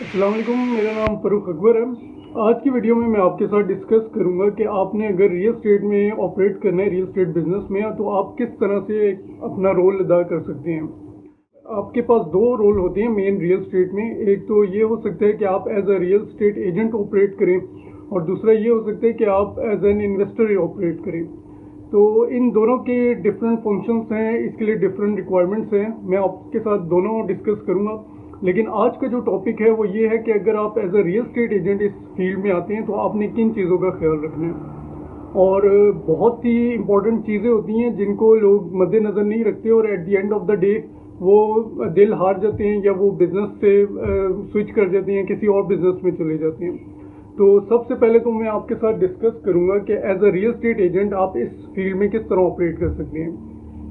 अस्सलाम वालेकुम, मेरा नाम फ़ारूक अकबर है। आज की वीडियो में मैं आपके साथ डिस्कस करूंगा कि आपने अगर रियल एस्टेट में ऑपरेट करना है, रियल एस्टेट बिजनेस में, तो आप किस तरह से अपना रोल अदा कर सकते हैं। आपके पास दो रोल होते हैं मेन रियल एस्टेट में। एक तो ये हो सकता है कि आप as a real estate agent operate करें, और दूसरा ये हो सकता है कि आप एज एन इन्वेस्टर ऑपरेट करें। तो इन दोनों के डिफरेंट फंक्शंस हैं, इसके लिए डिफरेंट रिक्वायरमेंट्स हैं। मैं आपके साथ दोनों डिस्कस करूंगा। लेकिन आज का जो टॉपिक है वो ये है कि अगर आप as a real estate agent इस फील्ड में आते हैं तो आपने किन चीज़ों का ख्याल रखना है। और बहुत ही इम्पोर्टेंट चीज़ें होती हैं जिनको लोग मद्देनज़र नहीं रखते, और at the end of the day वो दिल हार जाते हैं या वो बिज़नेस से स्विच कर जाते हैं, किसी और बिज़नेस में चले जाते हैं। तो सबसे पहले तो मैं आपके साथ डिस्कस करूंगा कि as a real estate agent आप इस फील्ड में किस तरह ऑपरेट कर सकते हैं।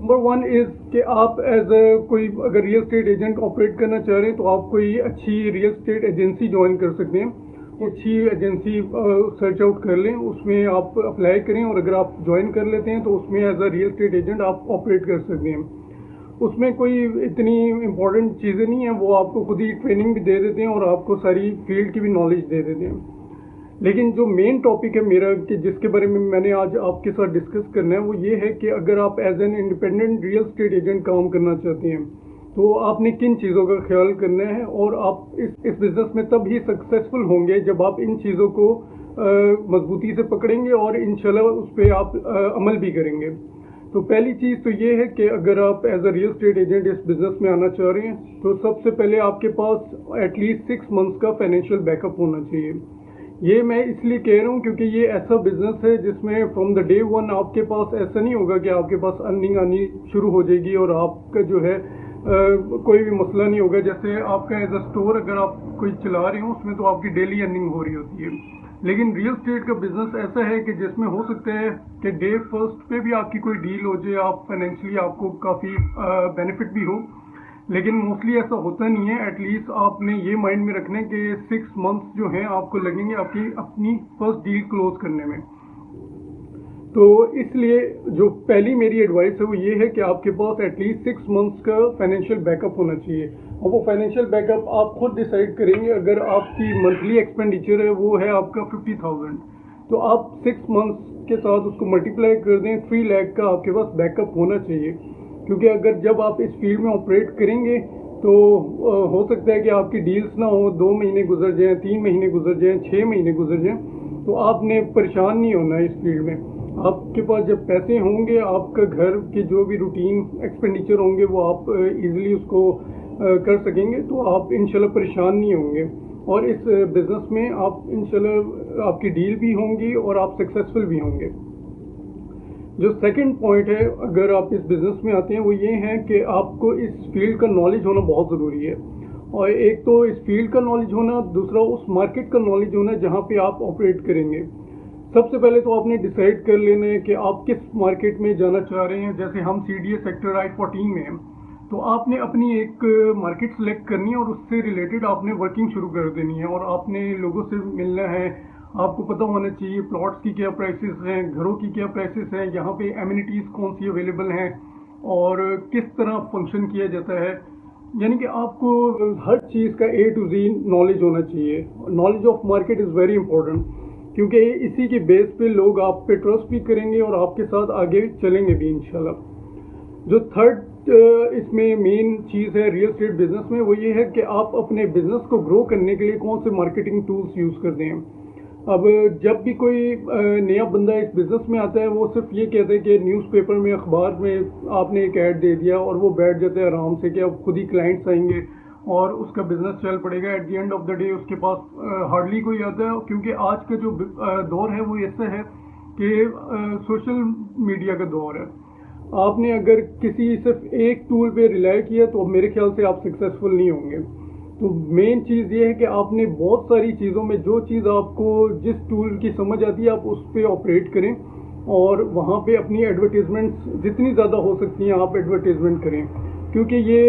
नंबर वन इज़ कि आप एज कोई अगर रियल एस्टेट एजेंट ऑपरेट करना चाह रहे हैं तो आप कोई अच्छी रियल एस्टेट एजेंसी ज्वाइन कर सकते हैं। अच्छी एजेंसी सर्च आउट कर लें, उसमें आप अप्लाई करें, और अगर आप ज्वाइन कर लेते हैं तो उसमें as a real estate agent आप ऑपरेट कर सकते हैं। उसमें कोई इतनी इम्पोर्टेंट चीज़ें नहीं हैं, वो आपको खुद ही ट्रेनिंग भी दे देते हैं और आपको सारी फील्ड की भी नॉलेज दे देते हैं। लेकिन जो मेन टॉपिक है मेरा कि जिसके बारे में मैंने आज आपके साथ डिस्कस करना है वो ये है कि अगर आप as an independent real estate agent काम करना चाहते हैं तो आपने किन चीज़ों का ख्याल करना है, और आप इस बिज़नेस में तब ही सक्सेसफुल होंगे जब आप इन चीज़ों को मजबूती से पकड़ेंगे और इंशाल्लाह उस पर आप अमल भी करेंगे। तो पहली चीज़ तो ये है कि अगर आप as a real estate agent इस बिज़नेस में आना चाह रहे हैं तो सबसे पहले आपके पास एटलीस्ट 6 मंथ्स का फाइनेंशियल बैकअप होना चाहिए। ये मैं इसलिए कह रहा हूँ क्योंकि ये ऐसा बिजनेस है जिसमें फ्रॉम द डे वन आपके पास ऐसा नहीं होगा कि आपके पास अर्निंग आनी शुरू हो जाएगी और आपका जो है कोई भी मसला नहीं होगा। जैसे आपका एज अ स्टोर अगर आप कोई चला रहे हो उसमें तो आपकी डेली अर्निंग हो रही होती है। लेकिन रियल एस्टेट का बिजनेस ऐसा है कि जिसमें हो सकता है कि डे फर्स्ट पे भी आपकी कोई डील हो जाए, आप फाइनेंशियली आपको काफ़ी बेनिफिट भी हो, लेकिन मोस्टली ऐसा होता नहीं है। एटलीस्ट आपने ये माइंड में रखना है कि 6 मंथ्स जो हैं आपको लगेंगे आपकी अपनी फर्स्ट डील क्लोज करने में। तो इसलिए जो पहली मेरी एडवाइस है वो ये है कि आपके पास एटलीस्ट 6 मंथ्स का फाइनेंशियल बैकअप होना चाहिए, और वो फाइनेंशियल बैकअप आप खुद डिसाइड करेंगे। अगर आपकी मंथली एक्सपेंडिचर है वो है आपका 50,000, तो आप 6 मंथ्स के साथ उसको मल्टीप्लाई कर दें, 3 लाख का आपके पास बैकअप होना चाहिए। क्योंकि अगर जब आप इस फील्ड में ऑपरेट करेंगे तो हो सकता है कि आपकी डील्स ना हो, 2 महीने गुजर जाएं, 3 महीने गुजर जाएं, 6 महीने गुजर जाएं, तो आपने परेशान नहीं होना इस फील्ड में। आपके पास जब पैसे होंगे, आपका घर के जो भी रूटीन एक्सपेंडिचर होंगे वो आप इजीली उसको कर सकेंगे, तो आप इंशाल्लाह परेशान नहीं होंगे। और इस बिज़नेस में आप इंशाल्लाह आपकी डील भी होंगी और आप सक्सेसफुल भी होंगे। जो सेकंड पॉइंट है अगर आप इस बिज़नेस में आते हैं वो ये है कि आपको इस फील्ड का नॉलेज होना बहुत ज़रूरी है। और एक तो इस फील्ड का नॉलेज होना, दूसरा उस मार्केट का नॉलेज होना जहाँ पे आप ऑपरेट करेंगे। सबसे पहले तो आपने डिसाइड कर लेना है कि आप किस मार्केट में जाना चाह रहे हैं। जैसे हम CDA सेक्टर I-14 में हैं, तो आपने अपनी एक मार्केट सेलेक्ट करनी है और उससे रिलेटेड आपने वर्किंग शुरू कर देनी है, और आपने लोगों से मिलना है। आपको पता होना चाहिए प्लॉट्स की क्या प्राइसेस हैं, घरों की क्या प्राइसेस हैं, यहाँ पे एमिनिटीज़ कौन सी अवेलेबल हैं और किस तरह फंक्शन किया जाता है। यानी कि आपको हर चीज़ का A to Z नॉलेज होना चाहिए। Knowledge of market is very important, क्योंकि इसी के बेस पे लोग आप पे ट्रस्ट भी करेंगे और आपके साथ आगे चलेंगे भी इंशाल्लाह। जो थर्ड इसमें मेन चीज़ है रियल एस्टेट बिजनेस में वो ये है कि आप अपने बिजनेस को ग्रो करने के लिए कौन से मार्केटिंग टूल्स यूज़ करते हैं। अब जब भी कोई नया बंदा इस बिज़नेस में आता है वो सिर्फ ये कहता है कि न्यूज़पेपर में, अखबार में आपने एक ऐड दे दिया और वो बैठ जाता है आराम से कि अब खुद ही क्लाइंट्स आएंगे और उसका बिज़नेस चल पड़ेगा। At the end of the day उसके पास हार्डली कोई आता है, क्योंकि आज का जो दौर है वो ऐसा है कि सोशल मीडिया का दौर है। आपने अगर किसी सिर्फ एक टूल पे रिलाई किया तो मेरे ख्याल से आप सक्सेसफुल नहीं होंगे। तो मेन चीज़ ये है कि आपने बहुत सारी चीज़ों में जो चीज़ आपको जिस टूल की समझ आती है आप उस पर ऑपरेट करें, और वहाँ पे अपनी एडवर्टीजमेंट्स जितनी ज़्यादा हो सकती हैं आप एडवर्टीजमेंट करें, क्योंकि ये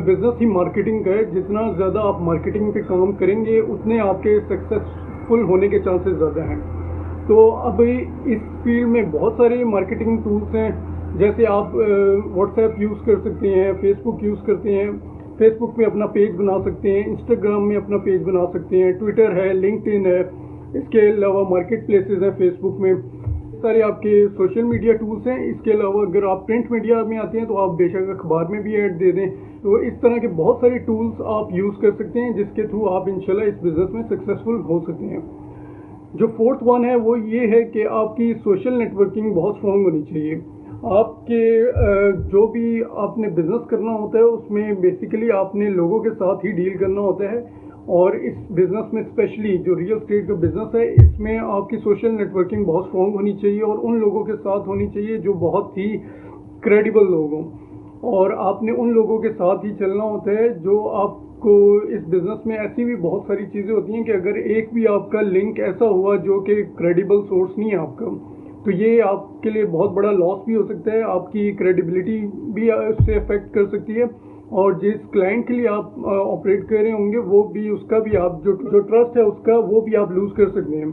बिज़नेस ही मार्केटिंग का है। जितना ज़्यादा आप मार्केटिंग पे काम करेंगे उतने आपके सक्सेसफुल होने के चांसेस ज़्यादा हैं। तो अब इस फील्ड में बहुत सारे मार्केटिंग टूल्स हैं। जैसे आप व्हाट्सएप यूज़ कर सकते हैं, फेसबुक यूज़ करते हैं। फेसबुक में अपना पेज बना सकते हैं, इंस्टाग्राम में अपना पेज बना सकते हैं, ट्विटर है, लिंक्डइन है, इसके अलावा मार्केट प्लेसेस हैं फेसबुक में, सारे आपके सोशल मीडिया टूल्स हैं। इसके अलावा अगर आप प्रिंट मीडिया में आते हैं तो आप बेशक अखबार में भी ऐड दे दें। तो इस तरह के बहुत सारे टूल्स आप यूज़ कर सकते हैं जिसके थ्रू आप इंशाल्लाह इस बिज़नेस में सक्सेसफुल हो सकते हैं। जो फोर्थ वन है वो ये है कि आपकी सोशल नेटवर्किंग बहुत स्ट्रॉन्ग होनी चाहिए। आपके जो भी आपने बिज़नेस करना होता है उसमें बेसिकली आपने लोगों के साथ ही डील करना होता है, और इस बिज़नेस में स्पेशली जो रियल एस्टेट का बिज़नेस है इसमें आपकी सोशल नेटवर्किंग बहुत स्ट्रॉन्ग होनी चाहिए और उन लोगों के साथ होनी चाहिए जो बहुत ही क्रेडिबल लोग हों, और आपने उन लोगों के साथ ही चलना होता है जो आपको इस बिज़नेस में ऐसी भी बहुत सारी चीज़ें होती हैं कि अगर एक भी आपका लिंक ऐसा हुआ जो कि क्रेडिबल सोर्स नहीं है आपका, तो ये आपके लिए बहुत बड़ा लॉस भी हो सकता है, आपकी क्रेडिबिलिटी भी उससे अफेक्ट कर सकती है, और जिस क्लाइंट के लिए आप ऑपरेट कर रहे होंगे वो भी उसका भी आप जो ट्रस्ट है उसका वो भी आप लूज़ कर सकते हैं।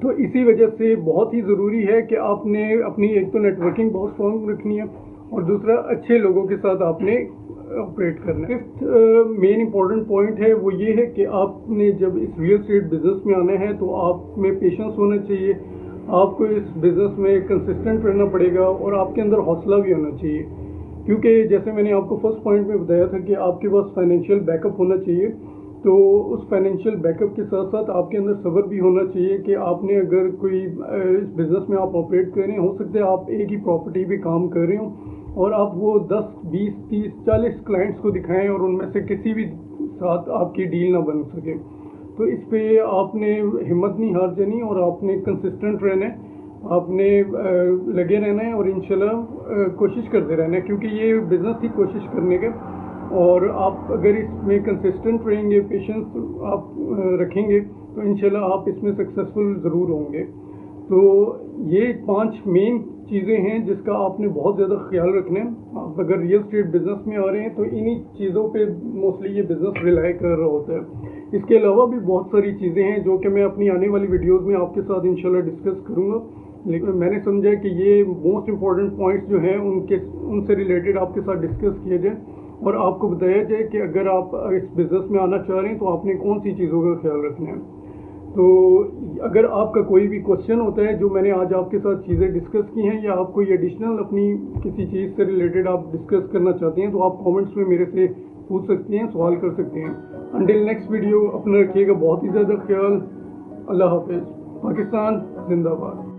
तो इसी वजह से बहुत ही ज़रूरी है कि आपने अपनी एक तो नेटवर्किंग बहुत स्ट्रॉन्ग रखनी है और दूसरा अच्छे लोगों के साथ आपने ऑपरेट करना है। फिफ्थ मेन इंपॉर्टेंट पॉइंट है वो ये है कि आपने जब इस रियल एस्टेट बिज़नेस में आना है तो आप में पेशेंस होना चाहिए, आपको इस बिज़नेस में कंसिस्टेंट रहना पड़ेगा और आपके अंदर हौसला भी होना चाहिए, क्योंकि जैसे मैंने आपको फर्स्ट पॉइंट में बताया था कि आपके पास फाइनेंशियल बैकअप होना चाहिए। तो उस फाइनेंशियल बैकअप के साथ साथ आपके अंदर सब्र भी होना चाहिए कि आपने अगर कोई इस बिज़नेस में आप ऑपरेट कर रहे हैं, हो सकता है आप एक ही प्रॉपर्टी पे काम कर रहे हो और आप वो 10, 20, 30, 40 क्लाइंट्स को दिखाएं और उनमें से किसी भी साथ आपकी डील ना बन सके। तो इस पे आपने हिम्मत नहीं हार जानी और आपने कंसिस्टेंट रहना है, आपने लगे रहना है और इंशाल्लाह कोशिश करते रहना है, क्योंकि ये बिज़नेस ही कोशिश करने का, और आप अगर इसमें कंसिस्टेंट रहेंगे, पेशेंस आप रखेंगे तो इंशाल्लाह आप इसमें सक्सेसफुल ज़रूर होंगे। तो ये 5 मेन चीज़ें हैं जिसका आपने बहुत ज़्यादा ख्याल रखना है। आप अगर रियल एस्टेट बिज़नेस में आ रहे हैं तो इन्हीं चीज़ों पे मोस्टली ये बिज़नेस रिलाई कर रहा होता है। इसके अलावा भी बहुत सारी चीज़ें हैं जो कि मैं अपनी आने वाली वीडियोज़ में आपके साथ इंशाल्लाह डिस्कस करूँगा, लेकिन मैंने समझा कि ये मोस्ट इम्पॉर्टेंट पॉइंट्स जो हैं उनसे रिलेटेड आपके साथ डिस्कस किए जाए और आपको बताया जाए कि अगर आप इस बिज़नेस में आना चाह रहे हैं तो आपने कौन सी चीज़ों का ख्याल रखना है। तो अगर आपका कोई भी क्वेश्चन होता है जो मैंने आज आपके साथ चीज़ें डिस्कस की हैं, या आप कोई एडिशनल अपनी किसी चीज़ से रिलेटेड आप डिस्कस करना चाहते हैं, तो आप कमेंट्स में मेरे से पूछ सकते हैं, सवाल कर सकते हैं। अंटिल नेक्स्ट वीडियो अपना रखिएगा बहुत ही ज़्यादा ख्याल। अल्लाह हाफिज़। पाकिस्तान जिंदाबाद।